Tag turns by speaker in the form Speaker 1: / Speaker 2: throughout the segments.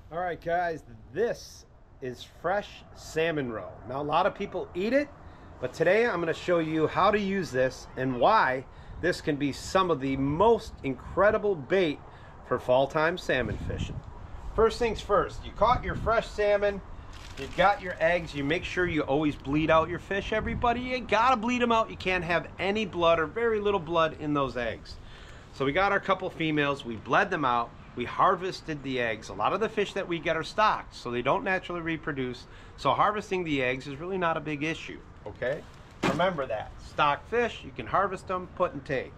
Speaker 1: All right, guys, this is fresh salmon roe. Now, a lot of people eat it, but today I'm going to show you how to use this and why this can be some of the most incredible bait for fall time salmon fishing. First things first, you caught your fresh salmon, you've got your eggs, you make sure you always bleed out your fish, everybody. You gotta bleed them out. You can't have any blood or very little blood in those eggs. So we got our couple females, we bled them out. We harvested the eggs. A lot of the fish that we get are stocked, so they don't naturally reproduce. So harvesting the eggs is really not a big issue, okay? Remember that. Stocked fish, you can harvest them, put and take.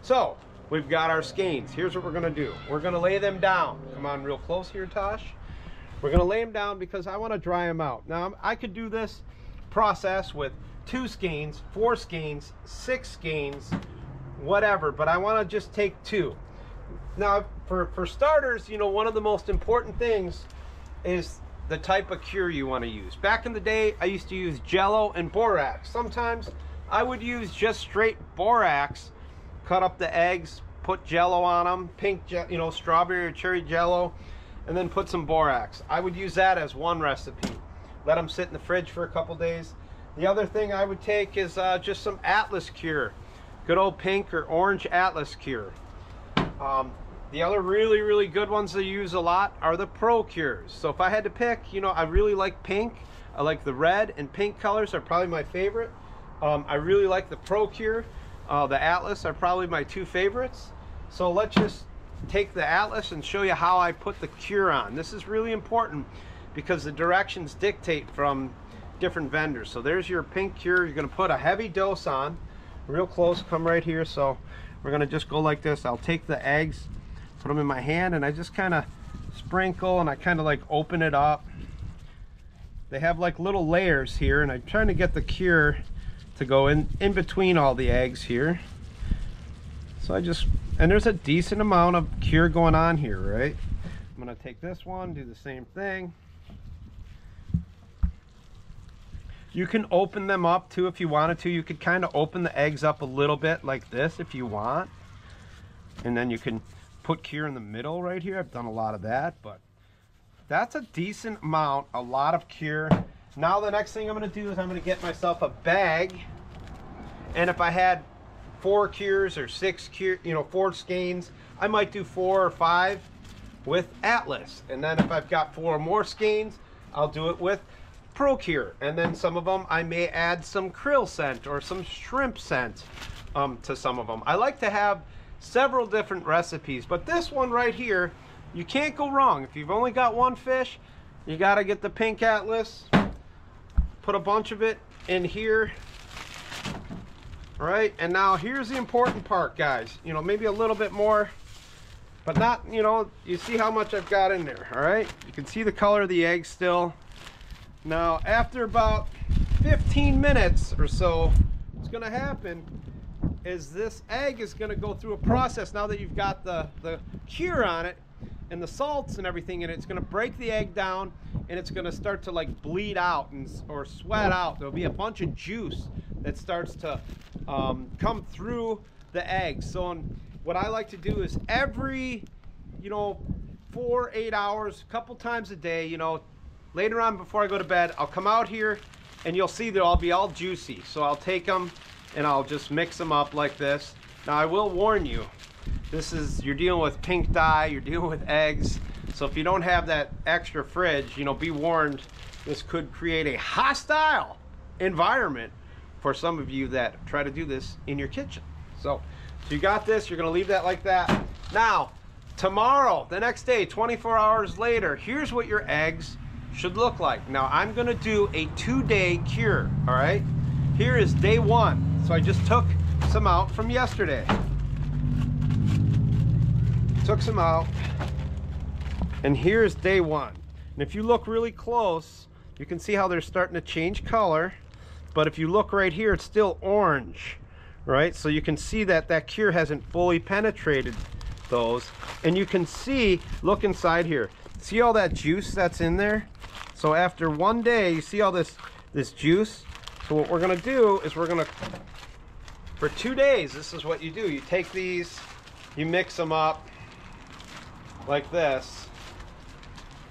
Speaker 1: So, we've got our skeins. Here's what we're gonna do. We're gonna lay them down. Come on real close here, Tosh. We're gonna lay them down because I wanna dry them out. Now, I could do this process with 2 skeins, 4 skeins, 6 skeins, whatever, but I wanna just take 2. Now, for starters, you know, one of the most important things is the type of cure you want to use. Back in the day, I used to use Jello and borax. Sometimes I would use just straight borax, cut up the eggs, put Jello on them, you know, strawberry or cherry Jello, and then put some borax. I would use that as one recipe. Let them sit in the fridge for a couple days. The other thing I would take is just some Atlas cure, good old pink or orange Atlas cure. The other really good ones I use a lot are the Pro Cures. So if I had to pick, you know, I really like pink. I like the red and pink colors are probably my favorite. I really like the Pro Cure. The Atlas are probably my 2 favorites. So let's just take the Atlas and show you how I put the cure on. This is really important because the directions dictate from different vendors. So there's your pink cure. You're going to put a heavy dose on. Real close, come right here. So we're going to just go like this. I'll take the eggs, put them in my hand, and I just kind of sprinkle and I kind of like open it up. They have like little layers here, and I'm trying to get the cure to go in between all the eggs here. So and there's a decent amount of cure going on here, right? I'm gonna take this one, do the same thing. You can open them up too if you wanted to. You could kind of open the eggs up a little bit like this if you want. And then you can put cure in the middle right here. I've done a lot of that, but that's a decent amount, a lot of cure. Now the next thing I'm gonna do is I'm gonna get myself a bag. And if I had 4 cures or 6 cure, you know, 4 skeins, I might do 4 or 5 with Atlas. And then if I've got 4 more skeins, I'll do it with Pro Cure. And then some of them I may add some krill scent or some shrimp scent to some of them. I like to have several different recipes, but this one right here, you can't go wrong. If you've only got 1 fish, you got to get the pink Atlas, put a bunch of it in here. All right, and now here's the important part, guys. You know, maybe a little bit more, but not, you know, you see how much I've got in there. All right, you can see the color of the egg still. Now, after about 15 minutes or so, what's going to happen is this egg is going to go through a process. Now that you've got the cure on it and the salts and everything in it, it's going to break the egg down, and it's going to start to like bleed out or sweat out. There'll be a bunch of juice that starts to come through the egg. So what I like to do is every, you know, 4 or 8 hours, a couple times a day, you know, later on before I go to bed, I'll come out here and you'll see they'll all be all juicy. So I'll take them and I'll just mix them up like this. Now I will warn you, you're dealing with pink dye, you're dealing with eggs. So if you don't have that extra fridge, you know, be warned, this could create a hostile environment for some of you that try to do this in your kitchen. So you got this, you're gonna leave that like that. Now, tomorrow, the next day, 24 hours later, here's what your eggs should look like. Now I'm gonna do a 2-day cure, all right? Here is day 1. So I just took some out from yesterday. Took some out, and here's day 1. And if you look really close, you can see how they're starting to change color. But if you look right here, it's still orange, right? So you can see that that cure hasn't fully penetrated those. And you can see, look inside here. See all that juice that's in there? So after 1 day, you see all this juice? So what we're gonna do is for 2 days, this is what you do. You take these, you mix them up like this,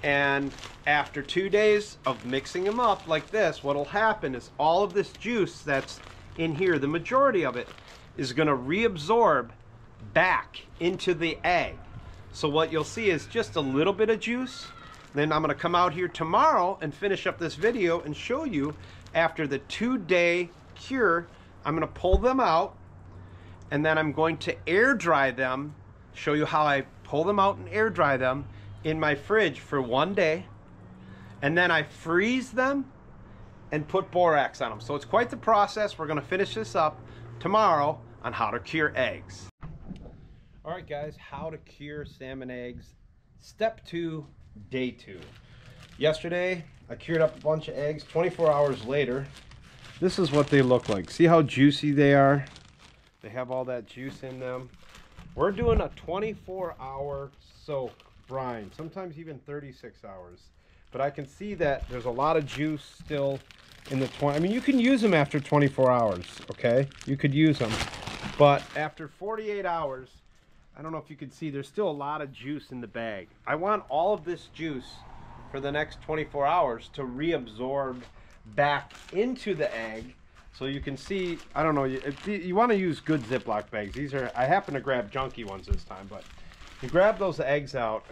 Speaker 1: And after 2 days of mixing them up like this, what'll happen is all of this juice that's in here, the majority of it, is going to reabsorb back into the egg. So what you'll see is just a little bit of juice. Then I'm going to come out here tomorrow and finish up this video and show you after the 2-day cure. I'm going to pull them out, and then I'm going to air dry them, show you how I pull them out and air dry them in my fridge for 1 day, and then I freeze them and put borax on them. So it's quite the process. We're going to finish this up tomorrow on how to cure eggs. All right, guys, how to cure salmon eggs. Step 2, day 2. Yesterday, I cured up a bunch of eggs. 24 hours later, this is what they look like. See how juicy they are? They have all that juice in them. We're doing a 24-hour soak brine, sometimes even 36 hours. But I can see that there's a lot of juice still in the 20. I mean, you can use them after 24 hours, okay? You could use them. But after 48 hours, I don't know if you can see, there's still a lot of juice in the bag. I want all of this juice for the next 24 hours to reabsorb back into the egg. So you can see, I don't know, if you want to use good Ziploc bags. These are, I happen to grab junky ones this time, but you grab those eggs out,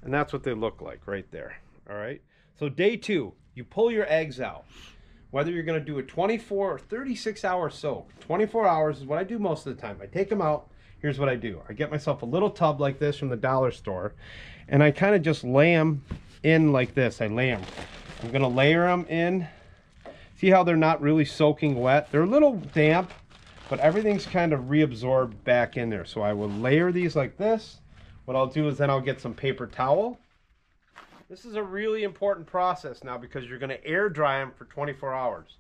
Speaker 1: and that's what they look like right there. All right. So day 2, you pull your eggs out. Whether you're going to do a 24 or 36 hour soak, 24 hours is what I do most of the time. I take them out. Here's what I do. I get myself a little tub like this from the dollar store, and I kind of just lay them in like this. I lay them. I'm going to layer them in. See how they're not really soaking wet? They're a little damp, but everything's kind of reabsorbed back in there. So I will layer these like this. What I'll do is then I'll get some paper towel. This is a really important process now because you're going to air dry them for 24 hours.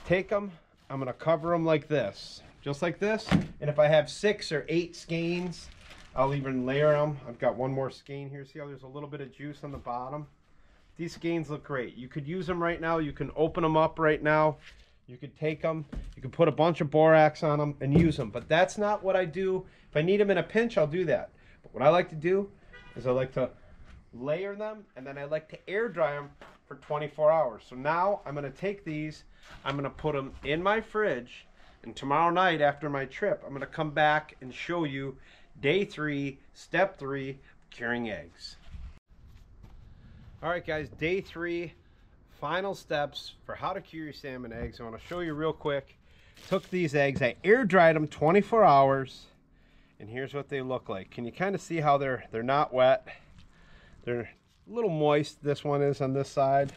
Speaker 1: Take them, I'm going to cover them like this, just like this. And if I have 6 or 8 skeins, I'll even layer them. I've got one more skein here. See how there's a little bit of juice on the bottom? These skeins look great. You could use them right now. You can open them up right now. You could take them. You can put a bunch of borax on them and use them. But that's not what I do. If I need them in a pinch, I'll do that. But what I like to do is I like to layer them, and then I like to air dry them for 24 hours. So now I'm going to take these. I'm going to put them in my fridge. And tomorrow night after my trip, I'm going to come back and show you day 3, step 3, curing eggs. All right, guys, day 3, final steps for how to cure your salmon eggs. I want to show you real quick. Took these eggs, I air dried them 24 hours, and here's what they look like. Can you kind of see how they're not wet? They're a little moist. This one is on this side.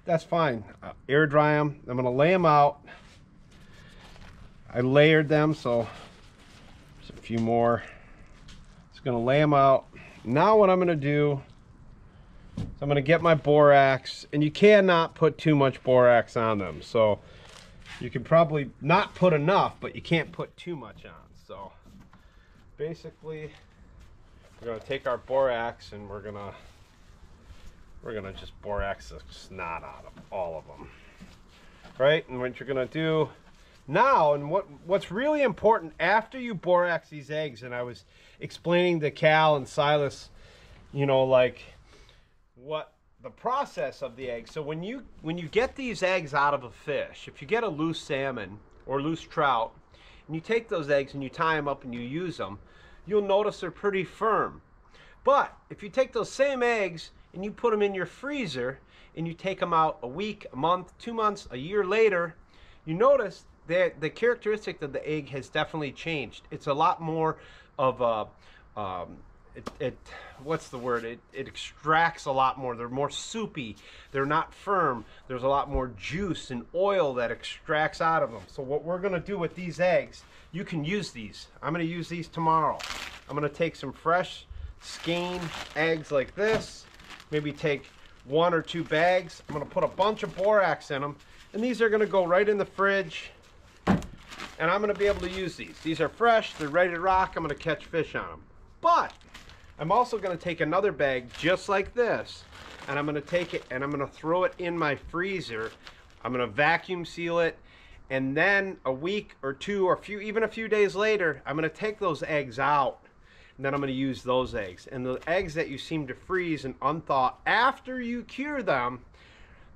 Speaker 1: That's fine. I'll air dry them. I'm going to lay them out. I layered them, so there's a few more. Just going to lay them out. Now what I'm going to do, so I'm going to get my borax, and you cannot put too much borax on them. So you can probably not put enough, but you can't put too much on. So basically, we're going to take our borax and we're going to just borax the snot out of all of them. Right? And what you're going to do now, and what's really important after you borax these eggs, and I was explaining to Cal and Silas, you know, like what the process of the eggs. So when you get these eggs out of a fish, if you get a loose salmon or loose trout, and you take those eggs and you tie them up and you use them, you'll notice they're pretty firm. But if you take those same eggs and you put them in your freezer and you take them out a week, a month, 2 months, a year later, you notice that the characteristic of the egg has definitely changed. It's a lot more of a what's the word? It extracts a lot more. They're more soupy. They're not firm. There's a lot more juice and oil that extracts out of them. So what we're going to do with these eggs, you can use these. I'm going to use these tomorrow. I'm going to take some fresh skein eggs like this. Maybe take 1 or 2 bags. I'm going to put a bunch of borax in them. And these are going to go right in the fridge. And I'm going to be able to use these. These are fresh. They're ready to rock. I'm going to catch fish on them. But I'm also going to take another bag just like this, and I'm going to take it and I'm going to throw it in my freezer. I'm going to vacuum seal it, and then a week or 2 or even a few days later, I'm going to take those eggs out. then I'm going to use those eggs. And the eggs that you seem to freeze and unthaw after you cure them,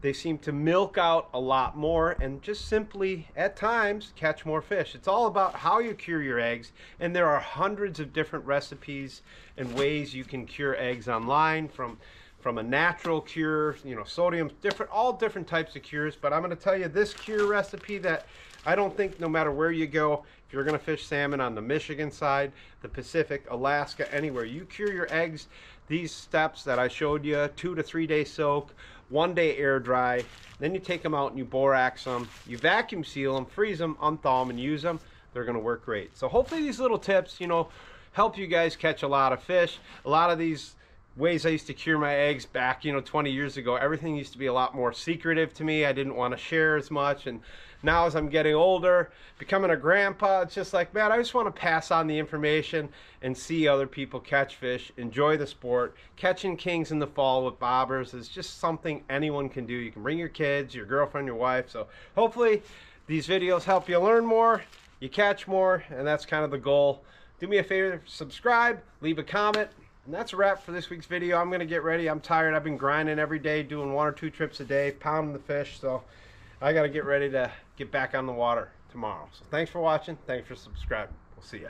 Speaker 1: they seem to milk out a lot more and just simply, at times, catch more fish. It's all about how you cure your eggs, and there are hundreds of different recipes and ways you can cure eggs online, from a natural cure, you know, sodium, all different types of cures. But I'm going to tell you this cure recipe that I don't think, no matter where you go, if you're going to fish salmon on the Michigan side, the Pacific, Alaska, anywhere, you cure your eggs, these steps that I showed you, 2 to 3 day soak, 1 day air dry, then you take them out and you borax them, you vacuum seal them, freeze them, unthaw them, and use them. They're going to work great. So hopefully these little tips, you know, help you guys catch a lot of fish. A lot of these ways I used to cure my eggs back, you know, 20 years ago, everything used to be a lot more secretive to me. I didn't want to share as much. And now as I'm getting older, becoming a grandpa, it's just like, man, I just want to pass on the information and see other people catch fish, enjoy the sport. Catching kings in the fall with bobbers is just something anyone can do. You can bring your kids, your girlfriend, your wife. So hopefully these videos help you learn more, you catch more, and that's kind of the goal. Do me a favor, subscribe, leave a comment. And that's a wrap for this week's video. I'm going to get ready. I'm tired. I've been grinding every day, doing 1 or 2 trips a day, pounding the fish. So I got to get ready to get back on the water tomorrow. So thanks for watching. Thanks for subscribing. We'll see ya.